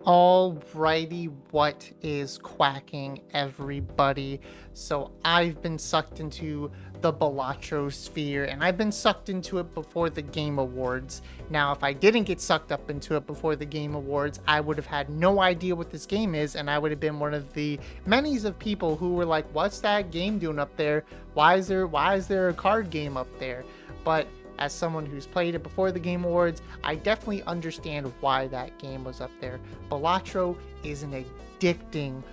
Alrighty, what is quacking, everybody? So I've been sucked into the Balatro sphere, and I've been sucked into it before the Game Awards. Now, if I didn't get sucked up into it before the Game Awards, I would have had no idea what this game is, and I would have been one of the many of people who were like, "What's that game doing up there? Why is there a card game up there?" But as someone who's played it before the Game Awards, I definitely understand why that game was up there. Balatro is an addicting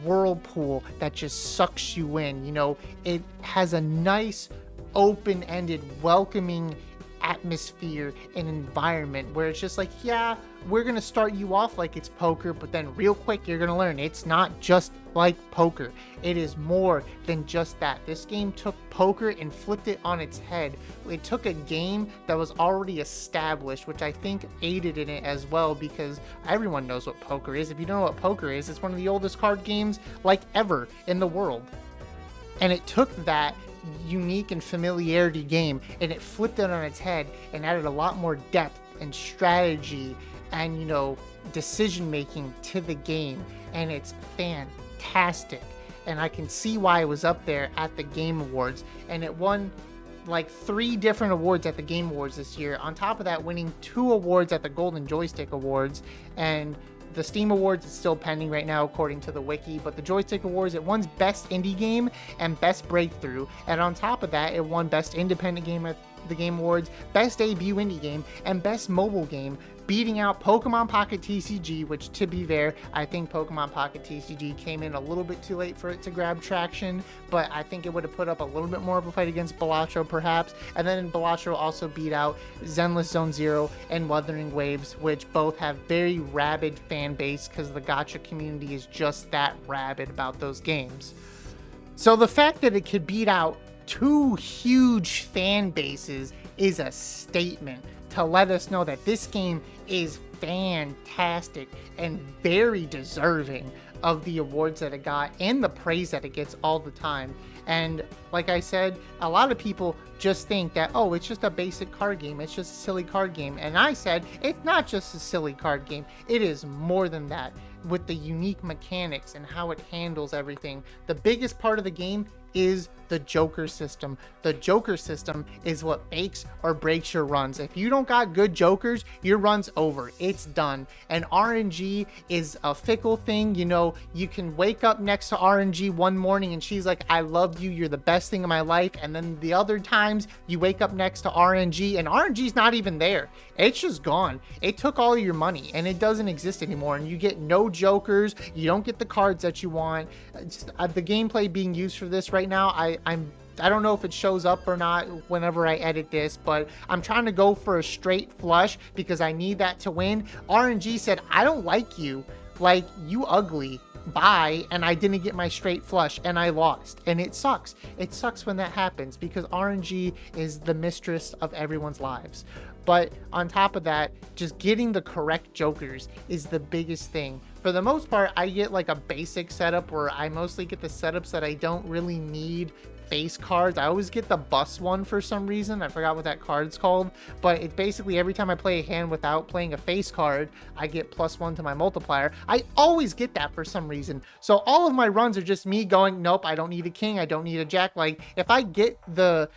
whirlpool that just sucks you in. It has a nice, open-ended, welcoming atmosphere and environment where it's just like, yeah, we're gonna start you off like it's poker, but then real quick you're gonna learn it's not just like poker. It is more than just that. This game took poker and flipped it on its head. It took a game that was already established, which I think aided in it as well, because everyone knows what poker is. If you don't know what poker is, it's one of the oldest card games like ever in the world. And it took that unique and familiarity game and it flipped it on its head and added a lot more depth and strategy and decision making to the game, and it's fantastic. And I can see why it was up there at the Game Awards, and it won like 3 different awards at the Game Awards this year, on top of that winning 2 awards at the Golden Joystick Awards. And the Steam Awards is still pending right now according to the wiki, but the Joystick Awards, it won Best Indie Game and Best Breakthrough, and on top of that it won Best Independent Game at the Game Awards, Best Debut Indie Game, and Best Mobile Game, beating out Pokemon Pocket TCG, which, to be fair, I think Pokemon Pocket TCG came in a little bit too late for it to grab traction, but I think it would have put up a little bit more of a fight against Balatro perhaps. And then Balatro also beat out Zenless Zone Zero and Wuthering Waves, which both have very rabid fan base because the gacha community is just that rabid about those games. So the fact that it could beat out 2 huge fan bases is a statement to let us know that this game is fantastic and very deserving of the awards that it got and the praise that it gets all the time. And like I said, a lot of people just think that, oh, it's just a basic card game, it's just a silly card game. And I said, it's not just a silly card game, it is more than that. With the unique mechanics and how it handles everything, the biggest part of the game is the Joker system. The Joker system is what makes or breaks your runs. If you don't got good Jokers, your run's over. It's done. And RNG is a fickle thing. You can wake up next to RNG one morning and she's like, I love you, you're the best thing in my life. And then the other times you wake up next to RNG and RNG's not even there. It's just gone. It took all your money and it doesn't exist anymore. And you get no Jokers. You don't get the cards that you want. The gameplay being used for this right now, I don't know if it shows up or not whenever I edit this, but I'm trying to go for a straight flush because I need that to win. RNG said, I don't like you. Like, you ugly. Bye. And I didn't get my straight flush and I lost. And it sucks. It sucks when that happens because RNG is the mistress of everyone's lives. But on top of that, just getting the correct Jokers is the biggest thing. For the most part, I get like a basic setup where I mostly get the setups that I don't really need face cards. I always get the bus one for some reason. I forgot what that card's called, but it's basically every time I play a hand without playing a face card, I get +1 to my multiplier. I always get that for some reason. So all of my runs are just me going, nope, I don't need a king, I don't need a jack. Like, if I get the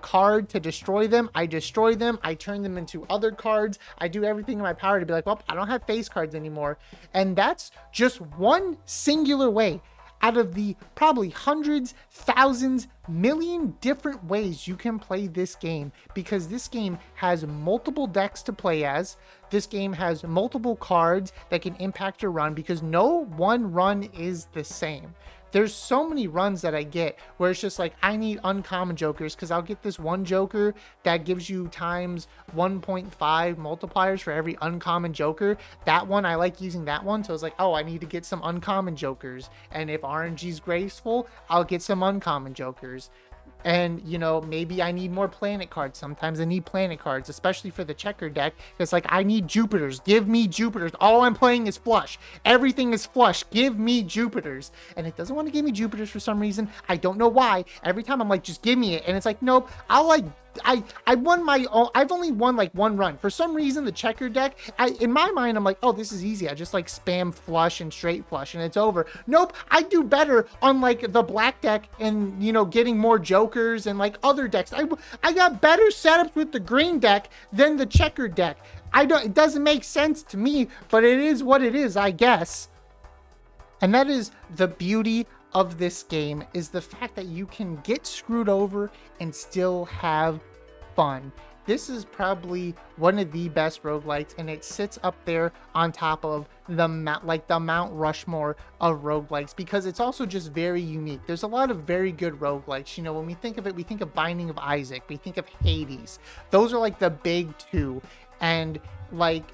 card to destroy them, I destroy them, I turn them into other cards, I do everything in my power to be like, well, I don't have face cards anymore. And that's just one singular way out of the probably hundreds, thousands, million different ways you can play this game, because this game has multiple decks to play as. This game has multiple cards that can impact your run because no one run is the same. There's so many runs that I get where it's just like, I need uncommon Jokers because I'll get this one Joker that gives you times 1.5 multipliers for every uncommon Joker. That one, I like using that one. So it's like, oh, I need to get some uncommon Jokers. And if RNG's graceful, I'll get some uncommon Jokers. And, you know, maybe I need more planet cards. Sometimes I need planet cards, especially for the checker deck. It's like, I need Jupiters. Give me Jupiters. All I'm playing is flush. Everything is flush. Give me Jupiters. And it doesn't want to give me Jupiters for some reason. I don't know why. Every time I'm like, just give me it. And it's like, nope, I won my own. I've only won like one run. For some reason, the checker deck, in my mind, I'm like, oh, this is easy. I just like spam flush and straight flush and it's over. Nope, I do better on like the black deck and, you know, getting more jokers and like other decks. I got better setups with the green deck than the checker deck. It doesn't make sense to me, but it is what it is, I guess. And that is the beauty of this game, is the fact that you can get screwed over and still have fun. This is probably one of the best roguelikes, and it sits up there on top of the Mount Rushmore of roguelikes, because it's also just very unique. There's a lot of very good roguelikes. You know, when we think of it, we think of Binding of Isaac, we think of Hades. Those are like the big two, and like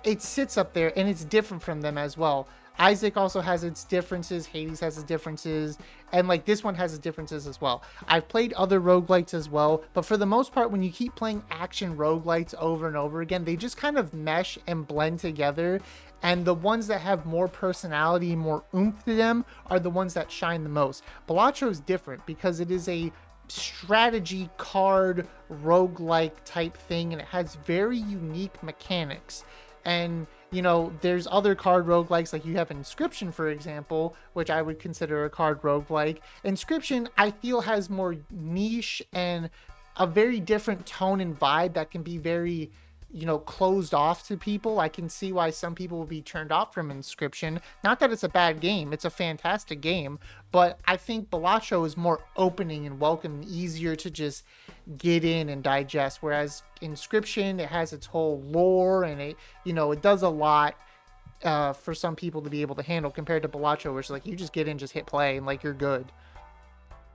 it sits up there, and it's different from them as well. Isaac also has its differences, Hades has its differences, and like this one has its differences as well. I've played other roguelites as well, but for the most part, when you keep playing action roguelites over and over again, they just kind of mesh and blend together, and the ones that have more personality, more oomph to them, are the ones that shine the most. Balatro is different because it is a strategy card roguelike type thing, and it has very unique mechanics. And, you know, there's other card roguelikes, like you have Inscription, for example, which I would consider a card roguelike. Inscription, I feel, has more niche and a very different tone and vibe that can be very, you know, closed off to people. I can see why some people will be turned off from Inscription. Not that it's a bad game, it's a fantastic game, but I think Balatro is more opening and welcoming, easier to just get in and digest, whereas Inscription, it has its whole lore, and it, you know, it does a lot for some people to be able to handle, compared to Balatro, which is like, you just get in, just hit play, and like you're good.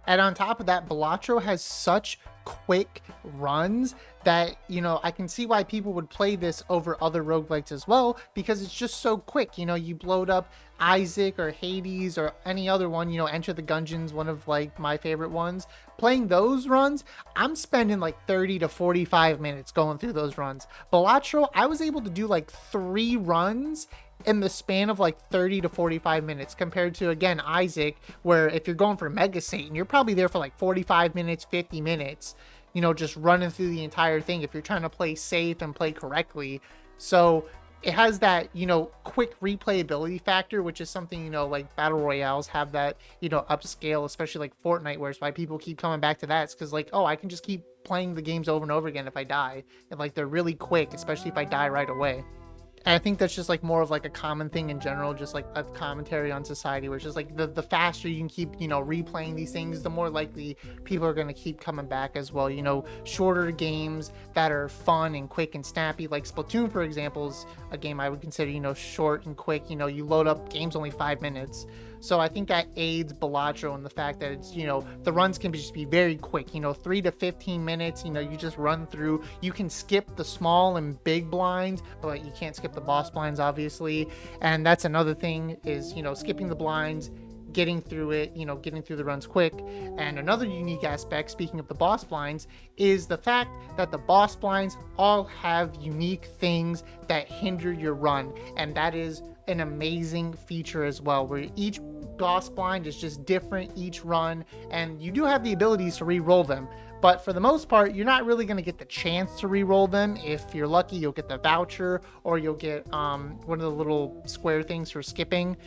And on top of that, Balatro has such quick runs that, you know, I can see why people would play this over other roguelikes as well, because it's just so quick. You know, you load up Isaac or Hades or any other one, you know, Enter the Gungeon's one of like my favorite ones. Playing those runs, I'm spending like 30 to 45 minutes going through those runs. Balatro, I was able to do like 3 runs in the span of like 30 to 45 minutes, compared to, again, Isaac, where if you're going for Mega Satan, you're probably there for like 45 minutes, 50 minutes, you know, just running through the entire thing if you're trying to play safe and play correctly. So it has that, you know, quick replayability factor, which is something, you know, like battle royales have that, you know, upscale, especially like Fortnite, where it's why people keep coming back to that. It's because like, oh, I can just keep playing the games over and over again if I die, and like they're really quick, especially if I die right away. And I think that's just like more of like a common thing in general, just like a commentary on society, where it's just like the faster you can keep, you know, replaying these things, the more likely people are going to keep coming back as well. You know, shorter games that are fun and quick and snappy, like Splatoon, for example, is a game I would consider, you know, short and quick. You know, you load up games only 5 minutes. So I think that aids Balatro in the fact that it's, you know, the runs can just be very quick, you know, 3 to 15 minutes, you know, you just run through. You can skip the small and big blinds, but you can't skip the boss blinds, obviously. And that's another thing, is, you know, skipping the blinds, getting through it, you know, getting through the runs quick. And another unique aspect, speaking of the boss blinds, is the fact that the boss blinds all have unique things that hinder your run. And that is an amazing feature as well, where each boss blind is just different each run, and you do have the abilities to re-roll them, but for the most part, you're not really going to get the chance to re-roll them. If you're lucky, you'll get the voucher, or you'll get one of the little square things for skipping.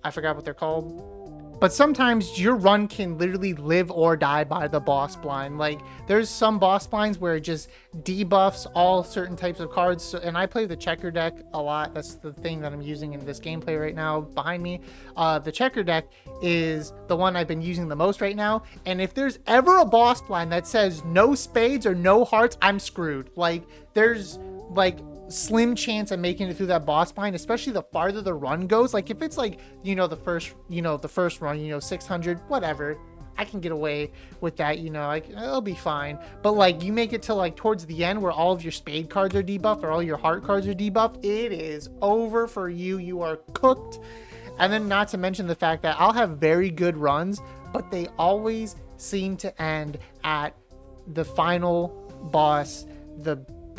I forgot what they're called. But sometimes your run can literally live or die by the boss blind. Like, there's some boss blinds where it just debuffs all certain types of cards. So, and I play the checker deck a lot. That's the thing that I'm using in this gameplay right now behind me. The checker deck is the one I've been using the most right now. And if there's ever a boss blind that says no spades or no hearts, I'm screwed. Like, there's like slim chance of making it through that boss blind, especially the farther the run goes. Like, if it's like, you know, the first run, you know, 600, whatever, I can get away with that, you know, like, it'll be fine. But like, you make it to like towards the end where all of your spade cards are debuffed or all your heart cards are debuffed, it is over for you. You are cooked. And then, not to mention the fact that I'll have very good runs, but they always seem to end at the final boss,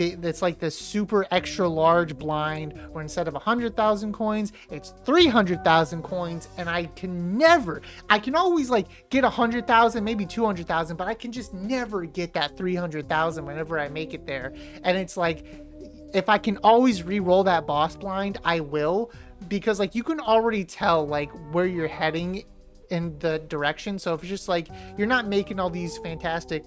it's like this super extra large blind where instead of 100,000 coins, it's 300,000 coins. And I can always like get 100,000, maybe 200,000, but I can just never get that 300,000 whenever I make it there. And it's like, if I can always re-roll that boss blind, I will, because like you can already tell like where you're heading in the direction. So if it's just like you're not making all these fantastic,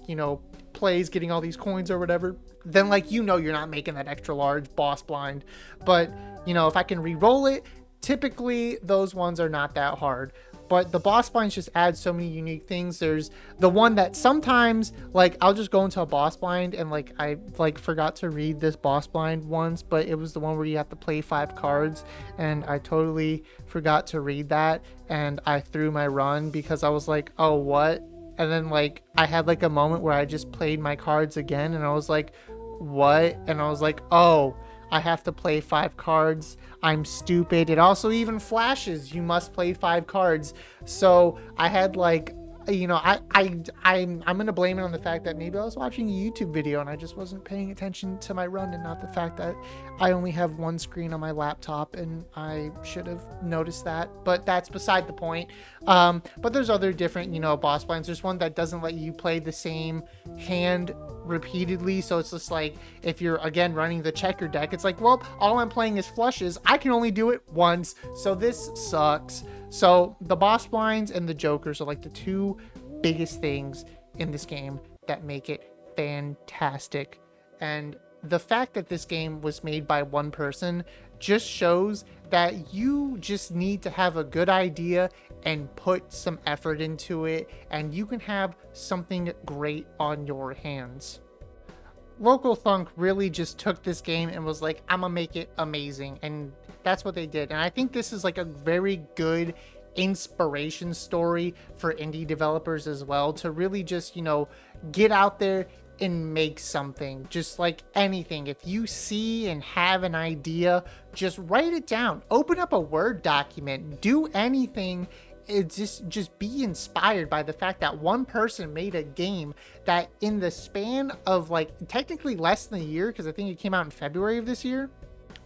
plays, getting all these coins or whatever, then like you're not making that extra large boss blind. But if I can re-roll it, typically those ones are not that hard. But the boss blinds just add so many unique things. There's the one that sometimes like I'll just go into a boss blind and like I like forgot to read this boss blind once, but it was the one where you have to play 5 cards, and I totally forgot to read that, and I threw my run because I was like, oh, what? And then like I had like a moment where I just played my cards again, and I was like, what? And I was like, oh, I have to play 5 cards. I'm stupid. It also even flashes, you must play 5 cards. So I had like, I'm gonna blame it on the fact that maybe I was watching a YouTube video and I just wasn't paying attention to my run, and not the fact that I only have one screen on my laptop, and I should have noticed that. But that's beside the point. But there's other different, boss blinds. There's one that doesn't let you play the same hand repeatedly, so it's just like if you're again running the checker deck, it's like, well, all I'm playing is flushes, I can only do it once, so this sucks. So the boss blinds and the jokers are like the 2 biggest things in this game that make it fantastic. And the fact that this game was made by one person just shows that you just need to have a good idea and put some effort into it, and you can have something great on your hands. Local Thunk really just took this game and was like, I'm gonna make it amazing, and that's what they did. And I think this is like a very good inspiration story for indie developers as well, to really just get out there and make something. Just like anything, if you see and have an idea, just write it down, open up a Word document, do anything. It's just be inspired by the fact that one person made a game that in the span of like technically less than a year, because I think it came out in February of this year.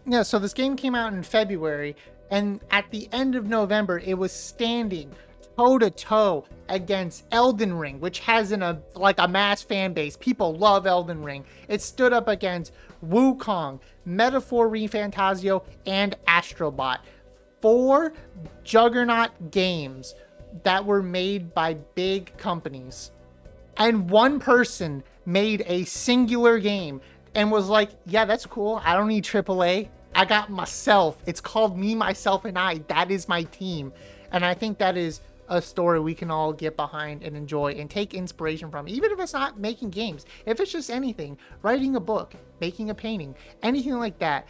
Yeah, so this game came out in February, and at the end of November it was standing toe-to-toe against Elden Ring, which has a mass fan base. People love Elden Ring. It stood up against Wukong, Metaphor ReFantazio, and Astrobot. 4 juggernaut games that were made by big companies. And one person made a singular game and was like, yeah, that's cool. I don't need AAA. I got myself. It's called Me, Myself, and I. That is my team. And I think that is a story we can all get behind and enjoy and take inspiration from, even if it's not making games. If it's just anything, writing a book, making a painting, anything like that.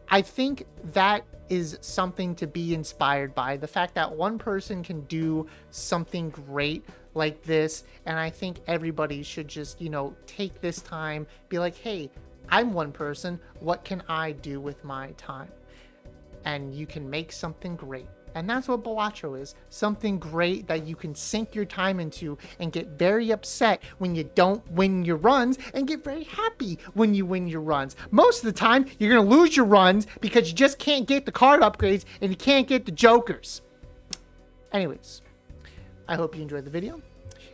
I think that is something to be inspired by, the fact that one person can do something great like this. And I think everybody should just, take this time, be like, hey, I'm one person. What can I do with my time? And you can make something great. And that's what Balatro is. Something great that you can sink your time into and get very upset when you don't win your runs, and get very happy when you win your runs. Most of the time, you're going to lose your runs because you just can't get the card upgrades and you can't get the jokers. Anyways, I hope you enjoyed the video.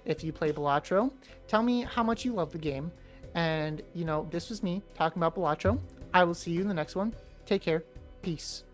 If you play Balatro, tell me how much you love the game. And, this was me talking about Balatro. I will see you in the next one. Take care. Peace.